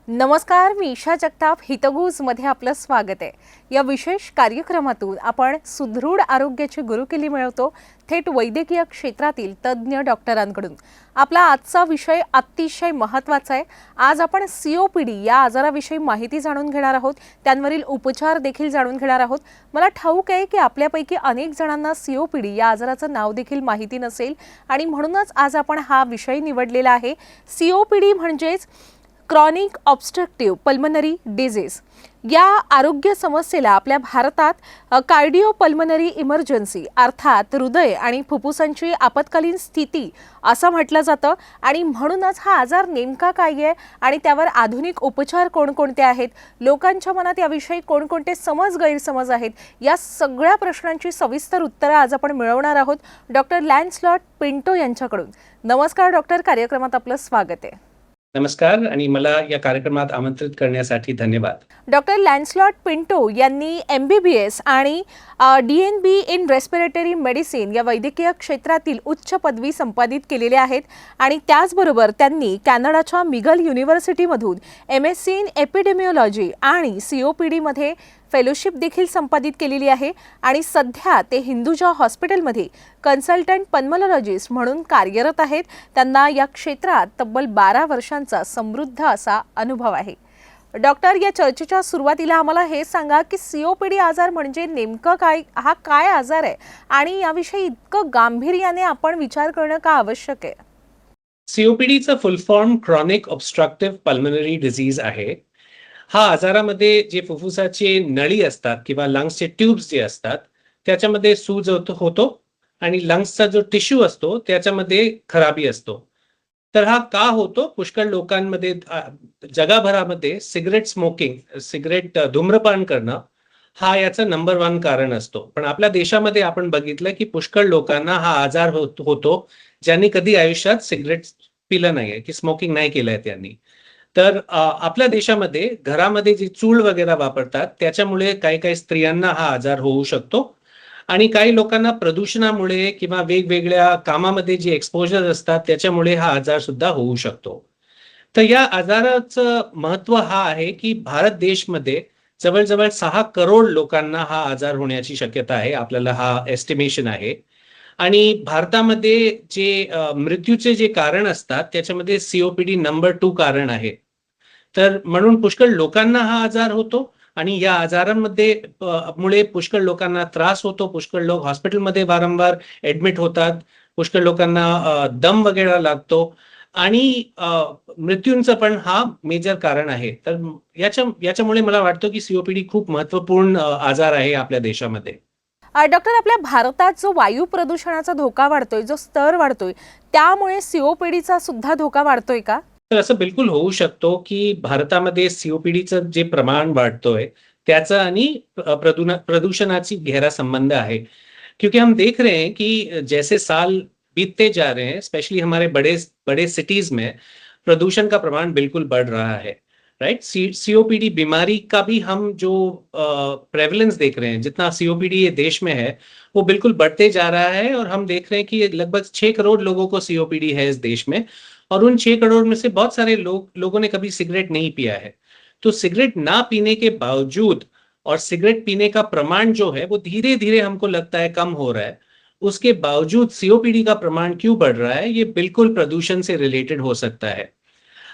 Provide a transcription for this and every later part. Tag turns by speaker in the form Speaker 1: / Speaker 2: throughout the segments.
Speaker 1: नमस्कार, मी ईशा जगताप हितगुजमध्ये आपलं स्वागत आहे। या विशेष कार्यक्रमातून आपण सुदृढ आरोग्याची गुरुकिल्ली मिळवतो थेट वैद्यकीय क्षेत्रातील तज्ञ डॉक्टरांकडून। आपला आजचा विषय अतिशय महत्त्वाचा आहे। आज आपण सीओपीडी या आजाराविषयी माहिती जाणून घेणार आहोत, त्यांवरील उपचार देखील जाणून घेणार आहोत। मला ठाऊक आहे की आपल्यापैकी अनेक जणांना सीओपीडी या आजाराचं नाव देखील माहिती नसेल आणि म्हणूनच आज आपण हा विषय निवडलेला आहे। सीओपीडी म्हणजेच क्रॉनिक ऑब्स्ट्रक्टिव्ह पल्मनरी डिजीज या आरोग्य समस्येला आपल्या भारतात कार्डिओपल्मनरी इमर्जन्सी अर्थात हृदय आणि फुफ्फुसांची आपत्कालीन स्थिती असं म्हटलं जातं आणि म्हणूनच हा आजार नेमका काय आहे आणि त्यावर आधुनिक उपचार कोणकोणते आहेत, लोकांच्या मनात याविषयी कोणकोणते समज गैरसमज आहेत, या सगळ्या प्रश्नांची सविस्तर उत्तरं आज आपण मिळवणार आहोत डॉक्टर लॅन्सलॉट पिंटो यांच्याकडून। नमस्कार डॉक्टर, कार्यक्रमात आपलं स्वागत आहे।
Speaker 2: नमस्कार आणि मला या कार्यक्रमात आमंत्रित करण्यासाठी धन्यवाद।
Speaker 1: डॉक्टर लॅन्सलॉट पिंटो यांनी MBBS आणि DNB इन रेस्पिरेटरी मेडिसिन या वैद्यकीय क्षेत्रातील उच्च पदवी संपादित केलेल्या आहेत आणि त्याचबरोबर त्यांनी कॅनडाच्या मिगल युनिव्हर्सिटीमधून MSc इन एपिडेमिओलॉजी आणि COPD मध्ये फेलोशिप देखील संपादित केलेली आहे आणि सध्या ते हिंदुजा हॉस्पिटलमध्ये कन्सल्टंट पल्मोनॉलॉजिस्ट म्हणून कार्यरत आहेत। त्यांना या क्षेत्रात तब्बल 12 वर्षांचा समृद्ध असा अनुभव आहे। डॉक्टर, या चर्चेच्या सुरुवातीला आम्हाला हे सांगा की सीओपीडी आजार म्हणजे नेमकं काय, हा काय आजार आहे आणि याविषयी इतकं गांभीर्याने आपण विचार करणं का आवश्यक आहे?
Speaker 2: सीओपीडीचा full form chronic obstructive pulmonary disease आहे। हा आजारामध्ये जे फुफ्फुसाचे नळी असतात किंवा लंग्सचे ट्यूब्स जे असतात त्याच्यामध्ये सूज होतो आणि लंग्सचा जो टिश्यू असतो त्याच्यामध्ये खराबी असतो। तर हा का होतो? पुष्कळ लोकांमध्ये जगभरामध्ये सिगरेट धूम्रपान करणं हा याचं नंबर 1 कारण असतो। पण आपल्या देशामध्ये आपण बघितलं की पुष्कळ लोकांना हा आजार होतो ज्यांनी कधी आयुष्यात सिगरेट पिलं नाहीये, की स्मोकिंग नाही केलंय त्यांनी। तर आपल्या देशामध्ये घरामध्ये जी चूल वगैरे वापरतात त्याच्यामुळे काही काही स्त्रियांना हा आजार होऊ शकतो आणि काही लोकांना प्रदूषणामुळे किंवा वेगवेगळ्या कामामध्ये जे एक्सपोजर असतात त्याच्यामुळे हा आजार सुद्धा होऊ शकतो। तर या आजाराचं महत्व हा आहे की भारत देशमध्ये जवळजवळ 6 करोड लोकांना हा आजार होण्याची शक्यता आहे, आपल्याला हा एस्टिमेशन आहे। आणि भारतामध्ये जे मृत्यूचे जे कारण असतात त्याच्यामध्ये सीओपीडी नंबर 2 कारण आहे। तर म्हणून पुष्कळ लोकांना हा आजार होतो आणि या आजारांमध्ये मुळे पुष्कळ लोकांना त्रास होतो, पुष्कळ लोक हॉस्पिटलमध्ये वारंवार ऍडमिट होतात, पुष्कळ लोकांना दम वगैरे लागतो आणि मृत्यूंचं पण हा मेजर कारण आहे। तर याच्यामुळे मला वाटतं की सीओपीडी खूप महत्वपूर्ण आजार आहे आपल्या देशामध्ये।
Speaker 1: डॉक्टर, आपल्या भारतात जो वायू प्रदूषणाचा धोका वाढतोय, जो स्तर वाढतोय, त्यामुळे सीओपीडीचा सुद्धा धोका वाढतोय का?
Speaker 2: तर असं बिलकुल होऊ शकतो की भारतामध्ये सीओपीडीचं जे प्रमाण वाढतोय त्याचा आणि प्रदूषणाची गहरा संबंध है। क्योंकि हम देख रहे हैं कि जैसे साल बीतते जा रहे हैं, स्पेशली हमारे बड़े बड़े सिटीज में प्रदूषण का प्रमाण बिल्कुल बढ़ रहा है। राइट, सीओपीडी बीमारी का भी हम जो प्रेवलेंस देख रहे हैं, जितना सीओपीडी ये देश में है वो बिल्कुल बढ़ते जा रहा है और हम देख रहे हैं कि लगभग 6 करोड़ लोगों को सीओपीडी है इस देश में और उन 6 करोड़ में से बहुत सारे लोगों ने कभी सिगरेट नहीं पिया है। तो सिगरेट ना पीने के बावजूद और सिगरेट पीने का प्रमाण जो है वो धीरे धीरे हमको लगता है कम हो रहा है, उसके बावजूद सीओपीडी का प्रमाण क्यों बढ़ रहा है? ये बिल्कुल प्रदूषण से रिलेटेड हो सकता है।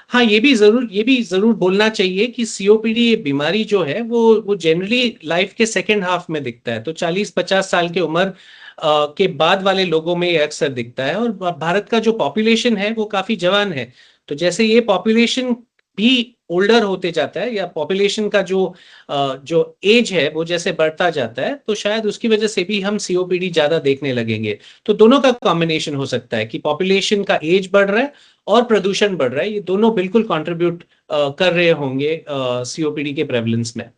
Speaker 2: हाँ, ये भी जरूर बोलना चाहिए कि सीओपीडी ये बीमारी जो है वो जनरली लाइफ के सेकेंड हाफ में दिखता है। तो 40-50 साल की उम्र के बाद वाले लोगों में ये अक्सर दिखता है और भारत का जो पॉपुलेशन है वो काफी जवान है। तो जैसे ये पॉपुलेशन भी ओल्डर होते जाता है या पॉपुलेशन का जो एज है वो जैसे बढ़ता जाता है तो शायद उसकी वजह से भी हम सीओपीडी ज्यादा देखने लगेंगे। तो दोनों का कॉम्बिनेशन हो सकता है कि पॉपुलेशन का एज बढ़ रहा है और प्रदूषण बढ़ रहा है, ये दोनों बिल्कुल कंट्रीब्यूट कर रहे होंगे सीओपीडी के प्रेवलेंस में।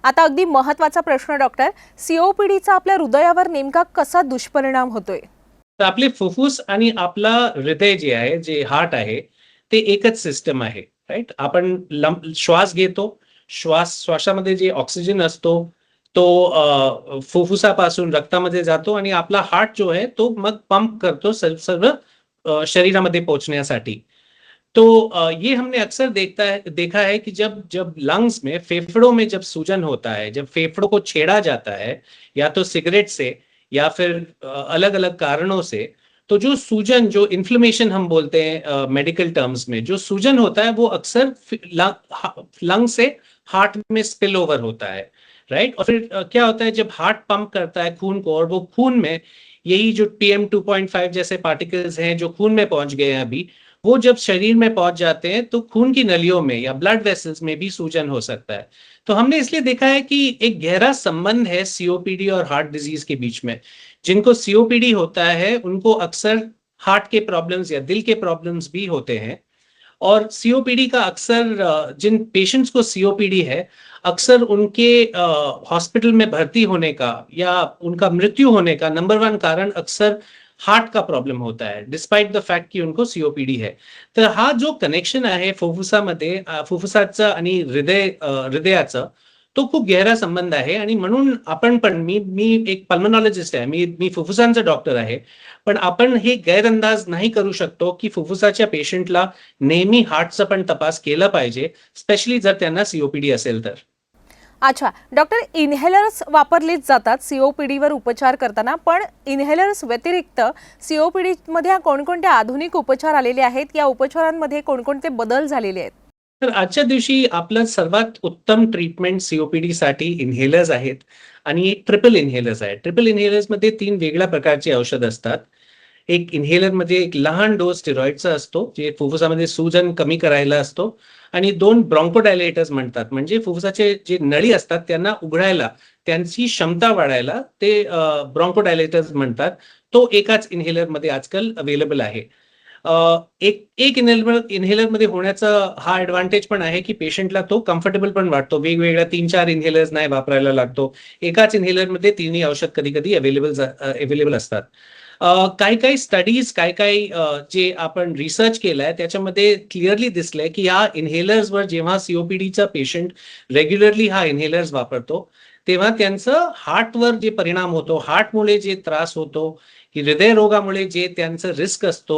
Speaker 1: आता अगदी महत्त्वाचा प्रश्न डॉक्टर, सीओपीडीचा आपल्या हृदयावर नेमका कसा दुष्परिणाम होतोय?
Speaker 2: तर आपले फुफ्फुस आणि आपला हृदय जे आहे, जे हार्ट आहे, ते एकच सिस्टम आहे। राइट, आपण श्वास घेतो, श्वासामध्ये जे ऑक्सिजन असतो तो फुफ्फुसापासून रक्तामध्ये जातो आणि आपला हार्ट जो आहे तो मग पंप करतो सर्व शरीरामध्ये पोहोचण्यासाठी। तो ये हमने अक्सर देखा है कि जब जब लंग्स में, फेफड़ों में जब सूजन होता है, जब फेफड़ों को छेड़ा जाता है या तो सिगरेट से या फिर अलग अलग कारणों से, तो जो सूजन, जो इन्फ्लेमेशन हम बोलते हैं मेडिकल टर्म्स में, जो सूजन होता है वो अक्सर लंग से हार्ट में स्पिल ओवर होता है, राइट। और फिर क्या होता है, जब हार्ट पंप करता है खून को, और वो खून में यही जो PM2.5 जैसे पार्टिकल्स हैं जो खून में पहुंच गए हैं अभी, वो जब शरीर में पहुंच जाते हैं तो खून की नलियों में या ब्लड वेसल्स में भी सूजन हो सकता है। तो हमने इसलिए देखा है कि एक गहरा संबंध है सीओपीडी और हार्ट डिजीज के बीच में। जिनको सीओपीडी होता है उनको अक्सर हार्ट के प्रॉब्लम्स या दिल के प्रॉब्लम्स भी होते हैं। और सीओपीडी का अक्सर जिन पेशेंट्स को सीओपीडी है, अक्सर उनके हॉस्पिटल में भर्ती होने का या उनका मृत्यु होने का नंबर वन कारण अक्सर हार्ट का प्रॉब्लेम होता है, डिस्पाइट द फॅक्ट की उनको सीओपीडी है. तर हा जो कनेक्शन आहे फुफ्फुसामध्ये, फुफ्फुसाचा आणि हृदयाचा, तो खूप गहरा संबंध आहे. आणि म्हणून आपण पण, मी मी एक पल्मोनॉलॉजिस्ट आहे, मी मी फुफ्फुसांचा डॉक्टर आहे. पण आपण हे गैरअंदाज नाही करू शकतो की फुफ्फुसाच्या पेशंटला नेहमी हार्टचा पण तपास केला पाहिजे, स्पेशली जर त्यांना सीओपीडी असेल तर.
Speaker 1: अच्छा डॉक्टर, इन्हेलर्स वापरलेच जातात सीओपीडीवर उपचार करताना, पण इन्हेलर्स व्यतिरिक्त सीओपीडीमध्ये कोणकोणते आधुनिक उपचार आलेले आहेत, या उपचारांमध्ये कोणकोणते बदल झालेले आहेत?
Speaker 2: तर आजच्या दिवशी आपलं सर्वात उत्तम ट्रीटमेंट सीओपीडी साठी इन्हेलर्स आहेत. आणि ट्रिपल इन्हेलर्स आहेत. ट्रिपल इन्हेलर्स मध्ये 3 वेगळ्या प्रकारचे औषध असतात. एक इन्हेलर मध्ये एक लहान डोस स्टेरॉइडचा असतो, जे फुफ्फुसामध्ये सूजन कमी करायला असतो. आणि 2 ब्रॉन्कोडायलेटर्स म्हणतात, म्हणजे फुफ्फुसाचे जे नळी असतात त्यांना उघडायला, त्यांची क्षमता वाढायला ते ब्रॉन्कोडायलेटर्स म्हणतात. तो एकाच इन्हेलर मध्ये आजकाल अवेलेबल आहे. एक एक इन्हेलर मध्ये होण्याचा हा ऍडव्हान्टेज पण आहे की पेशंटला तो कम्फर्टेबल पण वाटतो. वेगवेगळ्या 3-4 इन्हेलर्स नाही वापरायला लागतो. एकाच इन्हेलर मध्ये तिन्ही औषध कधी-कधी अवेलेबल असतात. काही काही स्टडीज, काही जे आपण रिसर्च केलाय त्याच्यामध्ये क्लिअरली दिसलंय की या इन्हेलर्सवर जेव्हा सीओपीडीचा पेशंट रेग्युलरली हा इन्हेलर्स वापरतो, तेव्हा त्यांचं हार्टवर जे परिणाम होतो, हार्टमुळे जे त्रास होतो, की हृदयरोगामुळे जे त्यांचं रिस्क असतो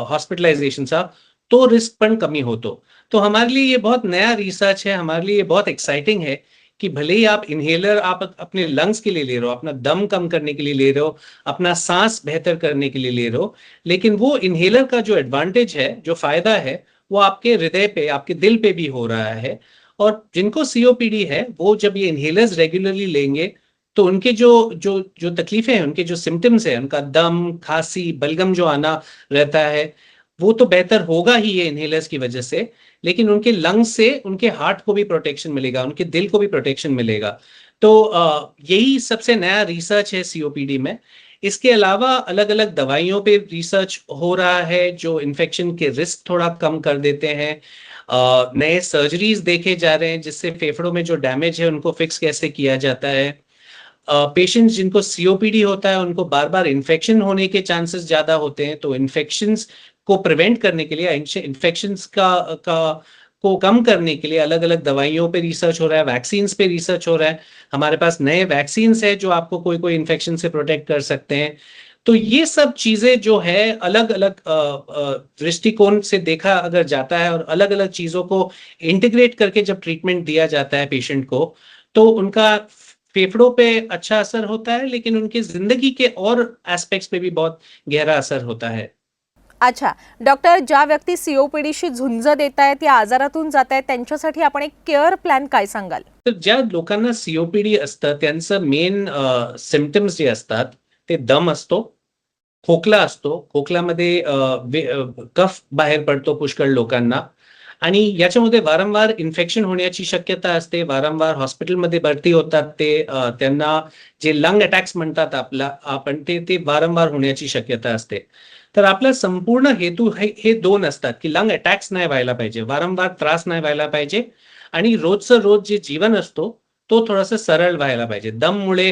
Speaker 2: हॉस्पिटलाइजेशनचा, तो रिस्क पण कमी होतो. तो हमारे लिए ये बहुत नया रिसर्च है, हमारे लिए बहुत एक्साइटिंग है कि भले ही आप इन्हेलर आप अपने लंग्स के लिए ले रहे हो, अपना दम कम करने के लिए ले रहे हो, अपना सांस बेहतर करने के लिए ले रहे हो, लेकिन वो इन्हेलर का जो एडवांटेज है, जो फायदा है, वो आपके हृदय पे, आपके दिल पे भी हो रहा है. और जिनको सीओपीडी है, वो जब ये इन्हेलर्स रेगुलरली लेंगे तो उनके जो जो जो तकलीफें हैं, उनके जो सिम्टम्स हैं, उनका दम, खांसी, बलगम जो आना रहता है, वो तो बेहतर होगा ही ये इन्हेलर्स की वजह से, लेकिन उनके लंग्स से उनके हार्ट को भी प्रोटेक्शन मिलेगा, उनके दिल को भी प्रोटेक्शन मिलेगा. तो यही सबसे नया रिसर्च है सीओपीडी में. इसके अलावा अलग अलग दवाइयों पे रिसर्च हो रहा है जो इन्फेक्शन के रिस्क थोड़ा कम कर देते हैं. नए सर्जरीज देखे जा रहे हैं जिससे फेफड़ों में जो डैमेज है उनको फिक्स कैसे किया जाता है. पेशेंट्स जिनको सीओपीडी होता है उनको बार बार इन्फेक्शन होने के चांसेस ज्यादा होते हैं, तो इन्फेक्शंस को प्रिवेंट करने के लिए, इन्फेक्शंस का को कम करने के लिए अलग अलग दवाइयों पे रिसर्च हो रहा है, वैक्सीन्स पे रिसर्च हो रहा है. हमारे पास नए वैक्सीन्स है जो आपको कोई कोई इन्फेक्शन से प्रोटेक्ट कर सकते हैं. तो ये सब चीजें जो है अलग अलग दृष्टिकोण से देखा अगर जाता है, और अलग अलग चीजों को इंटीग्रेट करके जब ट्रीटमेंट दिया जाता है पेशेंट को, तो उनका फेफड़ों पे अच्छा असर होता है, लेकिन उनकी जिंदगी के और एस्पेक्ट्स पे भी बहुत गहरा असर होता है.
Speaker 1: अच्छा डॉक्टर, ज्या व्यक्ती सीओपीडीशी झुंज देत आहेत, या आजारातून जात आहेत, त्यांच्यासाठी आपण एक केअर प्लॅन काय सांगाल?
Speaker 2: तर ज्या लोकांना सीओपीडी असतं त्यांचं मेन सिम्पटम्स जे असतात ते दम असतो, खोकला असतो, खोकल्यामध्ये कफ बाहेर पडतो पुष्कळ लोकांना, आणि याच्यामध्ये वारंवार इन्फेक्शन होण्याची शक्यता असते. वारंवार हॉस्पिटलमध्ये भरती होतात ते, त्यांना जे लंग अटॅक्स म्हणतात आपण ते वारंवार होण्याची शक्यता असते. तर आपला संपूर्ण हेतू हे 2 असतात की लंग अटॅक्स नाही व्हायला पाहिजे, वारंवार त्रास नाही व्हायला पाहिजे, आणि रोजचं रोज जे जीवन असतो तो थोडासा सरळ व्हायला पाहिजे. दममुळे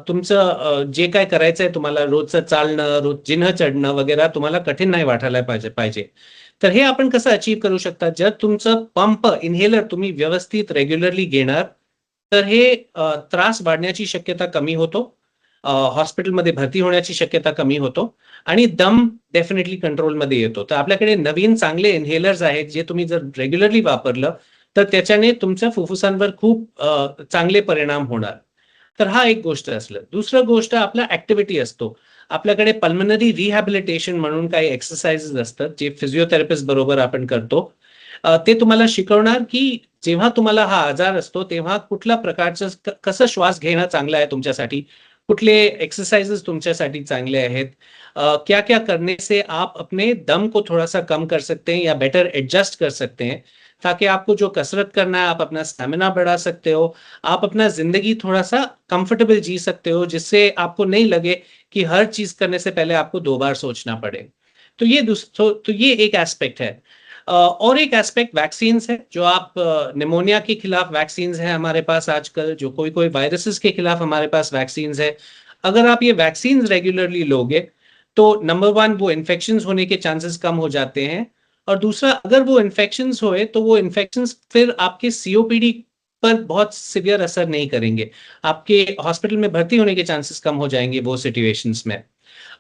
Speaker 2: तुमचं जे काय करायचंय तुम्हाला, रोजचं चालणं, रोज जिन्ह चढणं वगैरे तुम्हाला कठीण नाही वाटायला पाहिजे. तर हे आपण कसं अचीव करू शकता, जर तुमचं पंप इन्हेलर तुम्ही व्यवस्थित रेग्युलरली घेणार, तर हे त्रास वाढण्याची शक्यता कमी होतो. हॉस्पिटलमध्ये भरती होण्याची शक्यता कमी होतो आणि दम डेफिनेटली कंट्रोलमध्ये येतो. तर आपल्याकडे नवीन चांगले इन्हेलर्स आहेत जे तुम्ही जर रेग्युलरली वापरलं तर त्याच्याने तुमच्या फुफ्फुसांवर खूप चांगले परिणाम होणार. तर हा एक गोष्ट असलं. दुसरं गोष्ट आपला ऍक्टिव्हिटी असतो. आपल्याकडे पल्मनरी रिहॅबिलिटेशन म्हणून काही एक्सरसाइजेस असतात जे फिजिओथेरपिस्ट बरोबर आपण करतो. ते तुम्हाला शिकवणार की जेव्हा तुम्हाला हा आजार असतो तेव्हा कुठल्या प्रकारचं कसं श्वास घेणं चांगलं आहे तुमच्यासाठी, कुठले एक्सरसाइजेस तुमच्यासाठी चांगले आहेत, क्या क्या करने से आप अपने दम को थोड़ा सा कम कर सकते हैं या बेटर एडजस्ट कर सकते हैं ताकि आपको जो कसरत करना है आप अपना स्टैमिना बढ़ा सकते हो, आप अपना जिंदगी थोड़ा सा कंफर्टेबल जी सकते हो जिससे आपको नहीं लगे कि हर चीज करने से पहले आपको 2 बार सोचना पड़े। तो ये एक एस्पेक्ट है। और एक एस्पेक्ट वैक्सीन्स है जो आप निमोनिया के खिलाफ वैक्सीन्स है हमारे पास आजकल, जो कोई कोई वायरसेस के खिलाफ हमारे पास वैक्सीन्स है। अगर आप ये वैक्सीन्स रेगुलरली लोगे तो नंबर वन वो इन्फेक्शंस होने के चांसेस कम हो जाते हैं और दूसरा अगर वो इन्फेक्शंस हुए तो वो इन्फेक्शंस फिर आपके सीओपीडी पर बहुत सिवियर असर नहीं करेंगे, आपके हॉस्पिटल में भर्ती होने के चांसेस कम हो जाएंगे वो सिचुएशंस में।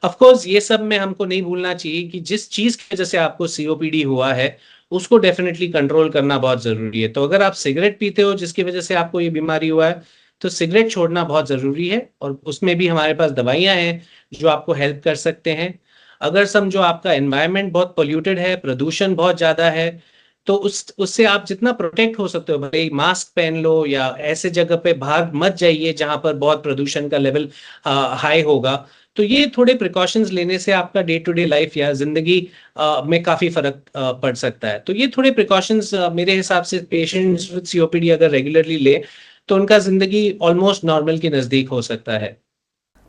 Speaker 2: ऑफ कोर्स ये सब में हमको नहीं भूलना चाहिए कि जिस चीज की वजह से आपको सीओपीडी हुआ है उसको डेफिनेटली कंट्रोल करना बहुत जरूरी है। तो अगर आप सिगरेट पीते हो जिसकी वजह से आपको ये बीमारी हुआ है तो सिगरेट छोड़ना बहुत जरूरी है और उसमें भी हमारे पास दवाइयां हैं जो आपको हेल्प कर सकते हैं। अगर समझो आपका एनवायरनमेंट बहुत पोल्यूटेड है, प्रदूषण बहुत ज्यादा है, तो उससे आप जितना प्रोटेक्ट हो सकते हो, भले ही मास्क पहन लो या ऐसे जगह पे बाहर मत जाइए जहां पर बहुत प्रदूषण का लेवल हाई होगा। तो ये थोड़े प्रिकॉशंस लेने से आपका डे टू डे लाइफ या जिंदगी में काफी फर्क पड़ सकता है। तो ये थोड़े प्रिकॉशंस मेरे हिसाब से पेशेंट्स विद सीओपीडी अगर रेगुलरली ले तो उनका जिंदगी ऑलमोस्ट नॉर्मल के नजदीक हो सकता है।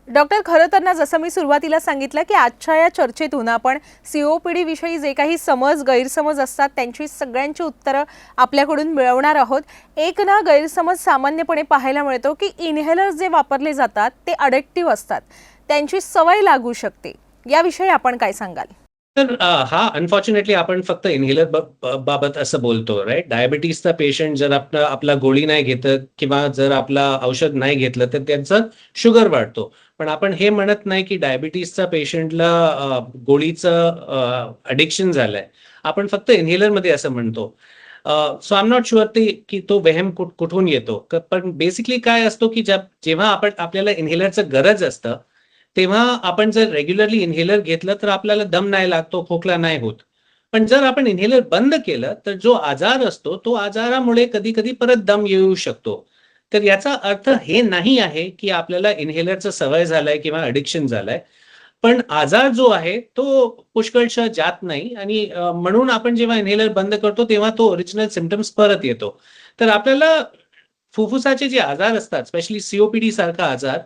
Speaker 1: डॉक्टर, खरं तर ना जसं मी सुरुवातीला सांगितलं की आजच्या या चर्चेतून आपण सीओपीडी विषयी जे काही समज गैरसमज असतात त्यांची सगळ्यांची उत्तरं आपल्याकडून मिळवणार आहोत. एक ना गैरसमज सामान्यपणे पाहायला मिळतो की इन्हेलर्स जे वापरले जातात ते अडिक्टिव्ह असतात, त्यांची सवय लागू शकते. याविषयी आपण काय सांगाल?
Speaker 2: तर हा अनफॉर्च्युनेटली आपण फक्त इन्हेलर बाबत असं बोलतो, राईट? डायबिटीसचा पेशंट जर आपला गोळी नाही घेतत किंवा जर आपला औषध नाही घेतलं तर त्यांचं शुगर वाढतो. पण आपण हे म्हणत नाही की डायबिटीसचा पेशंटला गोळीचं अडिक्शन झालंय. आपण फक्त इन्हेलर मध्ये असं म्हणतो. So I am not sure की तो वहम कुठून येतो. पण बेसिकली काय असतो की जेव्हा आपल्याला इन्हेलरचं गरज असतं तेव्हा आपण जर रेग्युलरली इन्हेलर घेतलं तर आपल्याला दम नाही लागतो, खोकला नाही होत. पण जर आपण इन्हेलर बंद केलं तर जो आजार असतो तो आजारामुळे कधी कधी परत दम येऊ शकतो. तर याचा अर्थ हे नाही आहे की आपल्याला इन्हेलरचा सवय झालाय किंवा अडिक्शन झालंय. पण आजार जो आहे तो पुष्कळशः जात नाही आणि म्हणून आपण जेव्हा इन्हेलर बंद करतो तेव्हा तो ओरिजिनल सिम्पटम्स परत येतो. तर आपल्याला फुफ्फुसाचे जे आजार असतात, स्पेशली सीओपीडी सारखा आजार,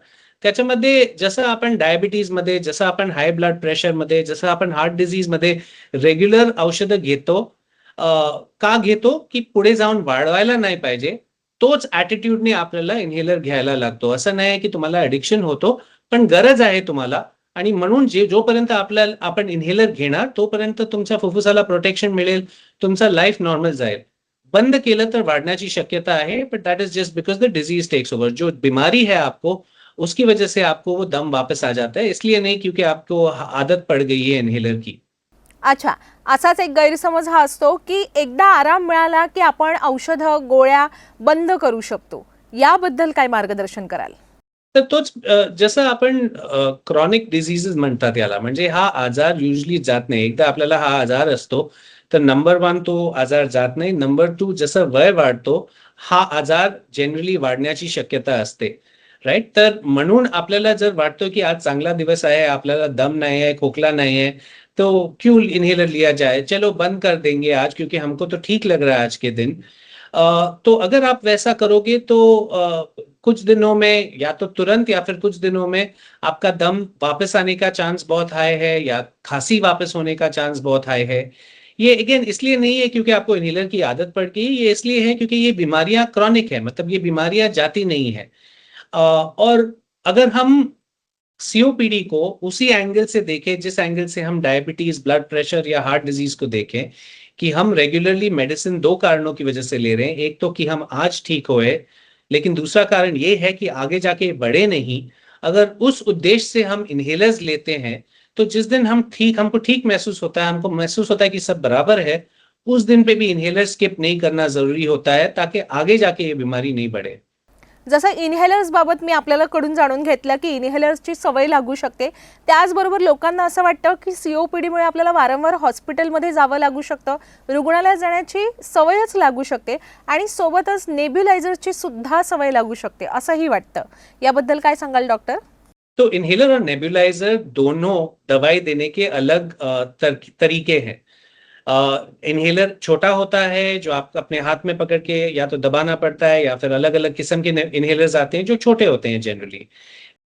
Speaker 2: त्याच्यामध्ये जसं आपण डायबिटीज मध्ये, जसं आपण हाय ब्लड प्रेशर मध्ये, जसं आपण हार्ट डिझीज मध्ये रेग्युलर औषधं घेतो, का घेतो की पुढे जाऊन वाढवायला नाही पाहिजे, तोच ऍटिट्यूडने आपल्याला इन्हेलर घ्यायला लागतो. असं नाही की तुम्हाला ऍडिक्शन होतो, पण गरज आहे तुम्हाला आणि म्हणून जोपर्यंत आपण इन्हेलर घेणार तोपर्यंत तुमच्या फुफ्फुसाला प्रोटेक्शन मिळेल, तुमचा लाईफ नॉर्मल जाईल. बंद केलं तर वाढण्याची शक्यता आहे, but that is just because the disease takes over. जो बीमारी है आपको उसकी वजह से आपको वो दम वापस आ जाता है, इसलिए नहीं क्योंकि आपको आदत पड़ गई है इन्हेलर की.
Speaker 1: अच्छा, असाच एक गैरसमज हा असतो की एकदा आराम मिळाला की आपण औषधं गोळ्या बंद करू शकतो. याबद्दल काय मार्गदर्शन कराल?
Speaker 2: तर तोच जसं आपण क्रॉनिक डिझीजेस म्हणतात याला, म्हणजे हा आजार युजली जात नाही. एकदा आपल्याला हा आजार असतो तर नंबर वन तो आजार जात नाही. नंबर टू, जसं वय वाढतो हा आजार जनरली वाढण्याची शक्यता असते, राईट? तर म्हणून आपल्याला जर वाटतो की आज चांगला दिवस आहे, आपल्याला दम नहीं है, खोखला नहीं है, तो क्यों इन्हेलर लिया जाए, चलो बंद कर देंगे आज क्योंकि हमको तो ठीक लग रहा है आज के दिन. तो अगर आप वैसा करोगे तो कुछ दिनों में या तो तुरंत या फिर कुछ दिनों में आपका दम वापस आने का चांस बहुत हाई है या खांसी वापस होने का चांस बहुत हाई है. ये अगेन इसलिए नहीं है क्योंकि आपको इन्हेलर की आदत पड़ गई, ये इसलिए है क्योंकि ये बीमारियां क्रॉनिक है, मतलब ये बीमारियां जाती नहीं है. और अगर हम सीओपीडी को उसी एंगल से देखें जिस एंगल से हम डायबिटीज, ब्लड प्रेशर या हार्ट डिजीज को देखें, कि हम रेगुलरली मेडिसिन 2 कारणों की वजह से ले रहे हैं. एक तो कि हम आज ठीक होए, लेकिन दूसरा कारण ये है कि आगे जाके बढ़े नहीं. अगर उस उद्देश्य से हम इनहेलर्स लेते हैं, तो जिस दिन हमको ठीक महसूस होता है, हमको महसूस होता है कि सब बराबर है, उस दिन पे भी इनहेलर स्किप नहीं करना जरूरी होता है, ताकि आगे जाके ये बीमारी नहीं बढ़े।
Speaker 1: जसं इनहेलर्स बाबत मी आपल्याला कडून जाणून घेतलं की इनहेलर्सची सवय लागू शकते, त्याचबरोबर लोकांना असं वाटतं की सीओपीडीमुळे आपल्याला वारंवार हॉस्पिटलमध्ये जावं लागू शकतं, रुग्णालयात जाण्याची सवयच लागू शकते आणि सोबतच नेब्युलायझरची सुद्धा सवय लागू शकते असंही वाटतं. याबद्दल काय सांगाल डॉक्टर?
Speaker 2: तो इनहेलर और नेबुलाइजर दोनों दवाई देने के अलग तरीके हैं। इनहेलर छोटा होता है जो आप अपने हाथ में पकड़ के या तो दबाना पड़ता है, या फिर अलग अलग किस्म के इनहेलर्स आते हैं जो छोटे होते हैं जनरली।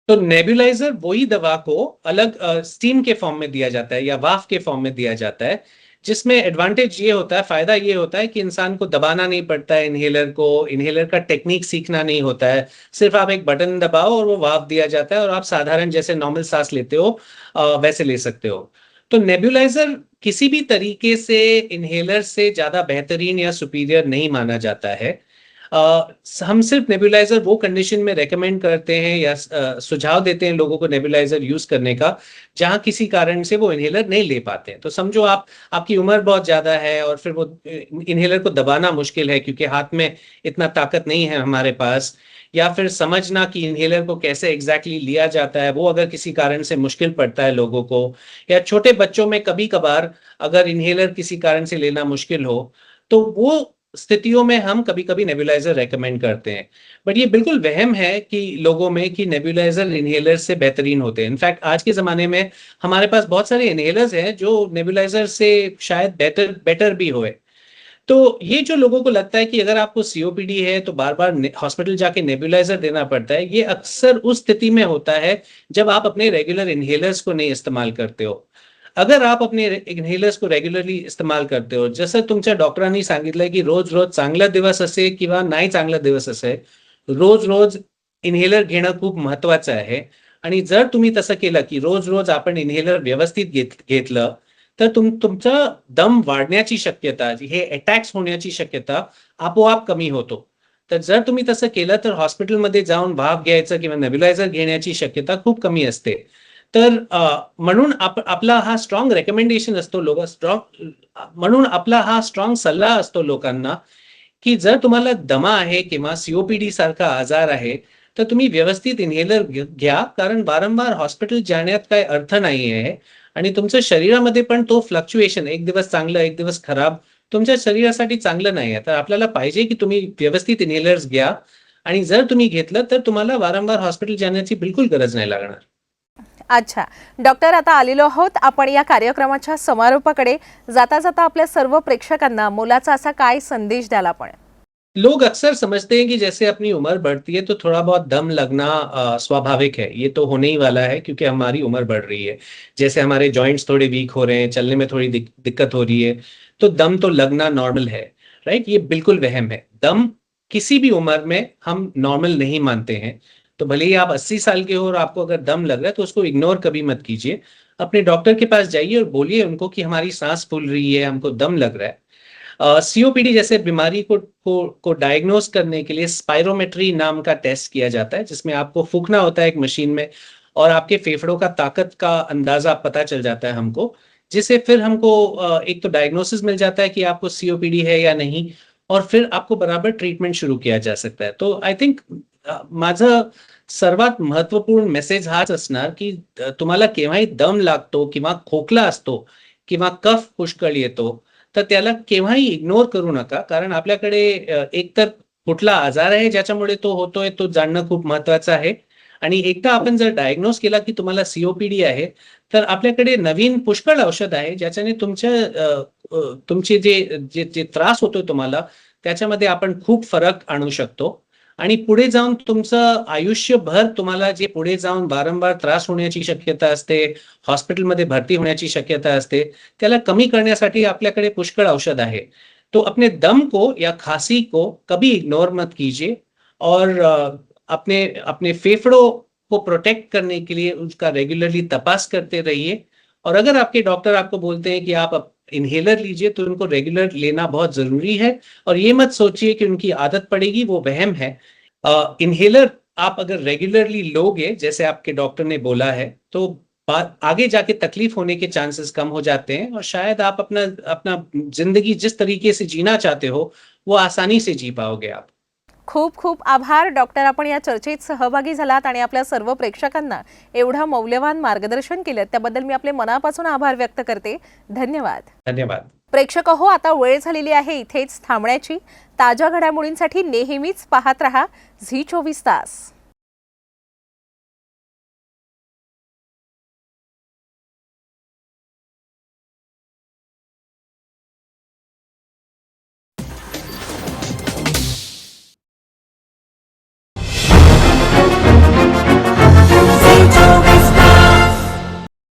Speaker 2: तो नेबुलाइजर वही दवा को अलग स्टीम के फॉर्म में दिया जाता है या वाफ के फॉर्म में दिया जाता है, जिसमें एडवांटेज ये होता है, फायदा ये होता है कि इंसान को दबाना नहीं पड़ता है इनहेलर को, इनहेलर का टेक्निक सीखना नहीं होता है, सिर्फ आप एक बटन दबाओ और वो वाफ दिया जाता है और आप साधारण जैसे नॉर्मल सांस लेते हो वैसे ले सकते हो। तो नेबुलाइजर किसी भी तरीके से इनहेलर से ज्यादा बेहतरीन या सुपीरियर नहीं माना जाता है। हम सिर्फ नेबुलाइजर वो कंडीशन में रेकमेंड करते हैं या सुझाव देते हैं लोगों को नेबुलाइजर यूज करने का, जहां किसी कारण से वो इनहेलर नहीं ले पाते हैं। तो समझो आपकी उम्र बहुत ज्यादा है और फिर वो इनहेलर को दबाना मुश्किल है क्योंकि हाथ में इतना ताकत नहीं है हमारे पास, या फिर समझना कि इनहेलर को कैसे एग्जैक्टली लिया जाता है वो अगर किसी कारण से मुश्किल पड़ता है लोगों को, या छोटे बच्चों में कभी कभार अगर इनहेलर किसी कारण से लेना मुश्किल हो, तो वो स्थितियों में हम कभी कभी नेबुलाइजर रेकमेंड करते हैं। बट ये बिल्कुल वहम है कि लोगों में कि नेबुलाइजर इनहेलर से बेहतरीन होते हैं। इनफैक्ट आज के जमाने में हमारे पास बहुत सारे इनहेलर्स हैं जो नेबुलाइजर से शायद बेटर बेटर भी होए। तो ये जो लोगों को लगता है कि अगर आपको सीओपीडी है तो बार बार हॉस्पिटल जाके नेबुलाइजर देना पड़ता है, ये अक्सर उस स्थिति में होता है जब आप अपने रेगुलर इनहेलर्स को नहीं इस्तेमाल करते हो। अगर आप अपने इनहेलर्स को रेग्युलरली इस्तेमाल करते हो, जसं तुमच्या डॉक्टरांनी सांगितलंय की रोज रोज चांगला दिवस असे किंवा नाही चांगला दिवस असे, रोज रोज इनहेलर घेणं खूप महत्वाचं आहे। आणि जर तुम्ही तसं केलं की रोज रोज आपण इनहेलर व्यवस्थित घेतलं, तर तुमचा दम वाढण्याची शक्यता, हे अटॅक्स होण्याची शक्यता आपोआप कमी होतो। तर जर तुम्ही तसं केलं तर हॉस्पिटलमध्ये जाऊन वाफ घ्यायचं किंवा नेब्युलायझर घेण्याची शक्यता खूप कमी असते। तर म्हणून आपला हा स्ट्रॉंग रेकमेंडेशन असतो म्हणून आपला हा स्ट्रॉंग सल्ला असतो लोकांना, की जर तुम्हाला दमा आहे किंवा सीओपीडी सारखा आजार आहे, तर तुम्ही व्यवस्थित इनहेलर घ्या, कारण वारंवार हॉस्पिटल जाण्यात काही अर्थ नाही आहे आणि तुमच्या शरीरामध्ये पण तो फ्लक्च्युएशन, एक दिवस चांगलं एक दिवस खराब, तुमच्या शरीरासाठी चांगलं नाही आहे। तर आपल्याला पाहिजे की तुम्ही व्यवस्थित इनहेलर्स घ्या, आणि जर तुम्ही घेतलं तर तुम्हाला वारंवार हॉस्पिटल जाण्याची बिलकुल गरज नाही लागणार।
Speaker 1: अच्छा डॉक्टर, आता आलेलो आहोत आपण या कार्यक्रमाच्या समारोपाकडे. जाता जाता आपल्या सर्व प्रेक्षकांना मोलाचा असा काय संदेश द्याल आपण?
Speaker 2: लोग अक्सर समझते हैं कि जैसे अपनी उम्र बढ़ती है तो थोड़ा बहुत दम लगना स्वाभाविक है, ये तो होने ही वाला है क्योंकि हमारी उम्र बढ़ रही है। जैसे हमारे जॉइंट्स थोड़े वीक हो रहे हैं, चलने में थोड़ी दिक्कत हो रही है, तो दम तो लगना नॉर्मल है, राइट? ये बिल्कुल वहम है। दम किसी भी उम्र में हम नॉर्मल नहीं मानते हैं। तो भले ही आप 80 साल के हो और आपको अगर दम लग रहा है तो उसको इग्नोर कभी मत कीजिए। अपने डॉक्टर के पास जाइए और बोलिए उनको कि हमारी सांस फूल रही है, हमको दम लग रहा है। सीओपीडी जैसे बीमारी को डायग्नोस करने के लिए स्पायरोमेट्री नाम का टेस्ट किया जाता है, जिसमें आपको फूंकना होता है एक मशीन में और आपके फेफड़ों का ताकत का अंदाजा पता चल जाता है हमको, जिससे फिर हमको एक तो डायग्नोसिस मिल जाता है कि आपको सीओपीडी है या नहीं, और फिर आपको बराबर ट्रीटमेंट शुरू किया जा सकता है। तो आय थिंक माझं सर्वात महत्वपूर्ण मेसेज हाच असणार की तुम्हाला केव्हाही दम लागतो किंवा खोकला असतो किंवा कफ पुष्कळ येतो, तर त्याला केव्हाही इग्नोर करू नका, कारण आपल्याकडे एकतर कुठला आजार आहे ज्याच्यामुळे तो होतोय तो जाणणं खूप महत्वाचं आहे, आणि एकदा आपण जर डायग्नोज केला की तुम्हाला सीओपीडी आहे, तर आपल्याकडे नवीन पुष्कळ औषध आहे ज्याच्याने तुमचे जे जे जे त्रास होतोय तुम्हाला त्याच्यामध्ये आपण खूप फरक आणू शकतो, आणि पुढे जाऊन तुमचं आयुष्यभर तुम्हाला जे पुढे जाऊन वारंवार त्रास होण्याची शक्यता असते, हॉस्पिटलमध्ये भरती होण्याची शक्यता असते, त्याला कमी करण्यासाठी आपल्याकडे पुष्कळ औषध आहे। तो अपने दम को या खांसी को कभी इग्नोर मत कीजिए, और अपने अपने फेफड़ों को प्रोटेक्ट करने के लिए उसका रेगुलरली तपास करते रहिए। और अगर आपके डॉक्टर आपको बोलते हैं कि आप इनहेलर लीजिए, तो उनको रेगुलर लेना बहुत जरूरी है, और ये मत सोचिए कि उनकी आदत पड़ेगी, वो वहम है। इनहेलर आप अगर रेगुलरली लोगे, जैसे आपके डॉक्टर ने बोला है, तो आगे जाके तकलीफ होने के चांसेस कम हो जाते हैं और शायद आप अपना अपना जिंदगी जिस तरीके से जीना चाहते हो वो आसानी से जी पाओगे आप।
Speaker 1: खूप खूप आभार डॉक्टर, आपण या चर्चेत सहभागी झालात आणि आपल्या सर्व प्रेक्षकांना एवढं मौल्यवान मार्गदर्शन केलं त्याबद्दल मी आपले मनापासून आभार व्यक्त करते. धन्यवाद.
Speaker 2: धन्यवाद.
Speaker 1: प्रेक्षक हो, आता वेळ झालेली आहे इथेच थांबण्याची. ताज्या घडामोडींसाठी नेहमीच पाहत रहा झी 24 तास.